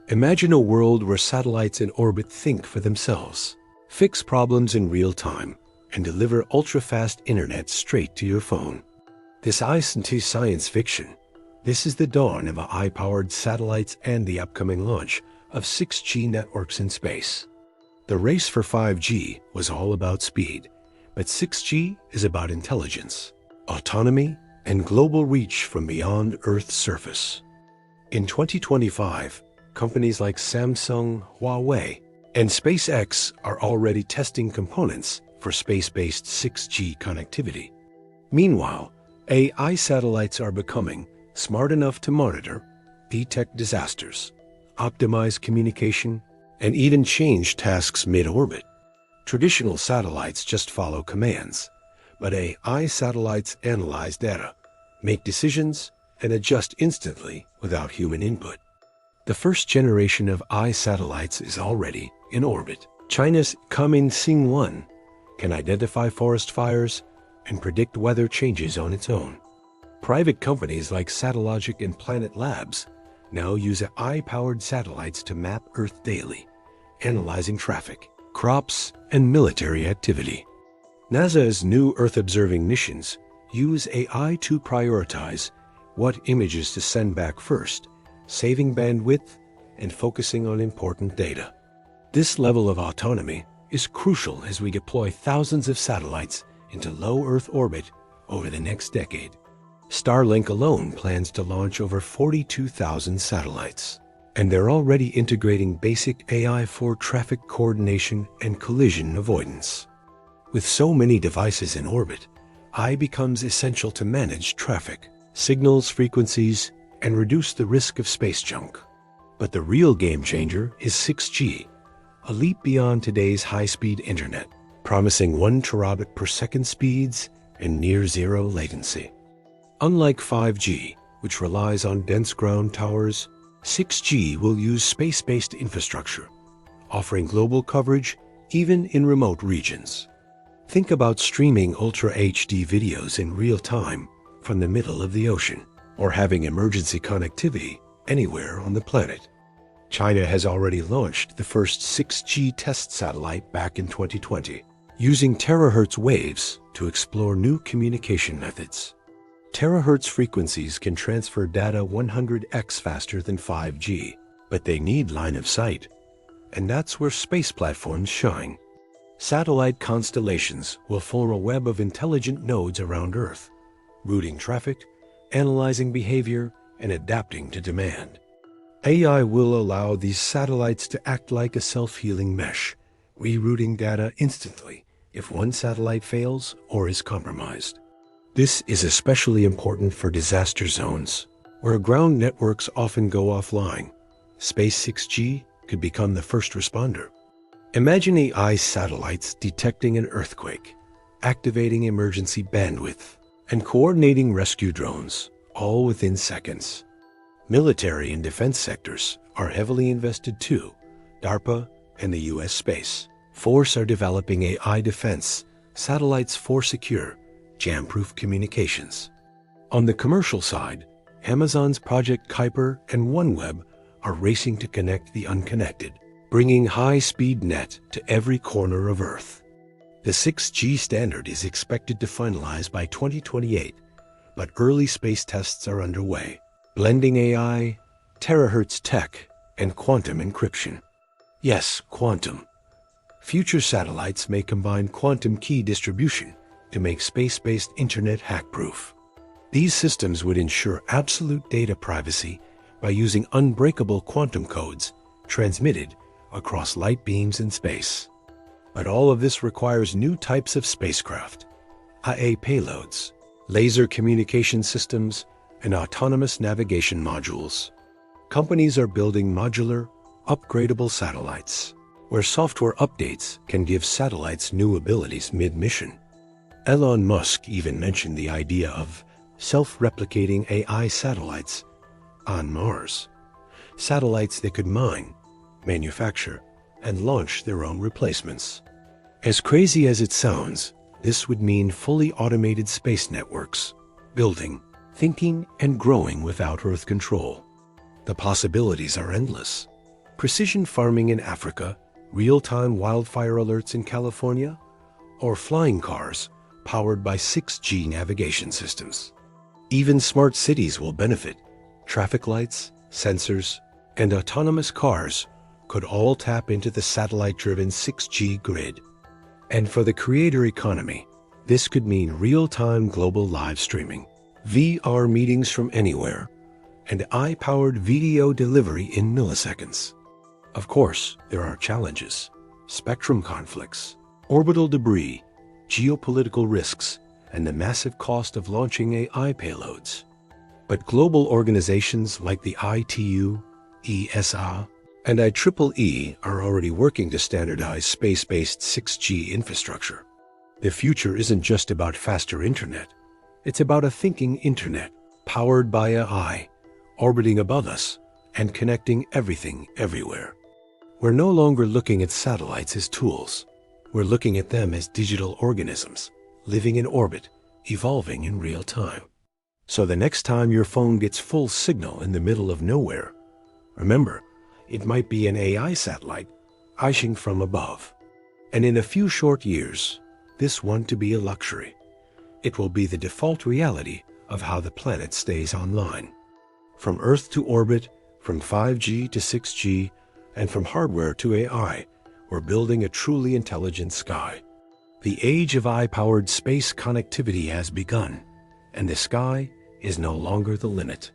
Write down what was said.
Imagine a world where satellites in orbit think for themselves, fix problems in real time, and deliver ultra-fast internet straight to your phone. This isn't science fiction. This is the dawn of AI-powered satellites and the upcoming launch of 6G networks in space. The race for 5G was all about speed, but 6G is about intelligence, autonomy, and global reach from beyond Earth's surface. In 2025, companies like Samsung, Huawei, and SpaceX are already testing components for space-based 6G connectivity. Meanwhile, AI satellites are becoming smart enough to monitor, detect disasters, optimize communication, and even change tasks mid-orbit. Traditional satellites just follow commands, but AI satellites analyze data, make decisions, and adjust instantly without human input. The first generation of AI satellites is already in orbit. China's Kunming-1 can identify forest fires and predict weather changes on its own. Private companies like Satellogic and Planet Labs now use AI-powered satellites to map Earth daily, analyzing traffic, crops, and military activity. NASA's new Earth-observing missions use AI to prioritize what images to send back first, saving bandwidth and focusing on important data. This level of autonomy is crucial as we deploy thousands of satellites into low Earth orbit over the next decade. Starlink alone plans to launch over 42,000 satellites, and they're already integrating basic AI for traffic coordination and collision avoidance. With so many devices in orbit, AI becomes essential to manage traffic, signals frequencies, and reduce the risk of space junk. But the real game changer is 6G, a leap beyond today's high-speed internet, promising 1 terabit per second speeds and near-zero latency. Unlike 5G, which relies on dense ground towers, 6G will use space-based infrastructure, offering global coverage even in remote regions. Think about streaming Ultra HD videos in real time from the middle of the ocean, or having emergency connectivity anywhere on the planet. China has already launched the first 6G test satellite back in 2020, using terahertz waves to explore new communication methods. Terahertz frequencies can transfer data 100x faster than 5G, but they need line of sight. And that's where space platforms shine. Satellite constellations will form a web of intelligent nodes around Earth, routing traffic, analyzing behavior, and adapting to demand. AI will allow these satellites to act like a self-healing mesh, rerouting data instantly if one satellite fails or is compromised. This is especially important for disaster zones, where ground networks often go offline. Space 6G could become the first responder. Imagine AI satellites detecting an earthquake, activating emergency bandwidth, and coordinating rescue drones, all within seconds. Military and defense sectors are heavily invested too. DARPA and the U.S. Space Force are developing AI defense satellites for secure, jam-proof communications. On the commercial side, Amazon's Project Kuiper and OneWeb are racing to connect the unconnected, bringing high-speed net to every corner of Earth. The 6G standard is expected to finalize by 2028, but early space tests are underway, blending AI, terahertz tech, and quantum encryption. Yes, quantum. Future satellites may combine quantum key distribution to make space-based internet hack-proof. These systems would ensure absolute data privacy by using unbreakable quantum codes transmitted across light beams in space. But all of this requires new types of spacecraft, IA payloads, laser communication systems, and autonomous navigation modules. Companies are building modular, upgradable satellites, where software updates can give satellites new abilities mid-mission. Elon Musk even mentioned the idea of self-replicating AI satellites on Mars. Satellites that could mine, manufacture, and launch their own replacements. As crazy as it sounds, this would mean fully automated space networks, building, thinking, and growing without Earth control. The possibilities are endless. precision farming in Africa, real-time wildfire alerts in California, or flying cars powered by 6G navigation systems. Even smart cities will benefit. Traffic lights, sensors, and autonomous cars could all tap into the satellite-driven 6G grid. And for the creator economy, this could mean real-time global live streaming, VR meetings from anywhere, and AI-powered video delivery in milliseconds. Of course, there are challenges: spectrum conflicts, orbital debris, geopolitical risks, and the massive cost of launching AI payloads. But global organizations like the ITU, ESA, and IEEE are already working to standardize space-based 6G infrastructure. The future isn't just about faster internet. It's about a thinking internet, powered by AI, orbiting above us, and connecting everything everywhere. We're no longer looking at satellites as tools. We're looking at them as digital organisms, living in orbit, evolving in real time. So the next time your phone gets full signal in the middle of nowhere, remember, it might be an AI satellite icing from above. And in a few short years, this won't be a luxury. It will be the default reality of how the planet stays online. From Earth to orbit, from 5G to 6G, and from hardware to AI, we're building a truly intelligent sky. The age of AI-powered space connectivity has begun, and the sky is no longer the limit.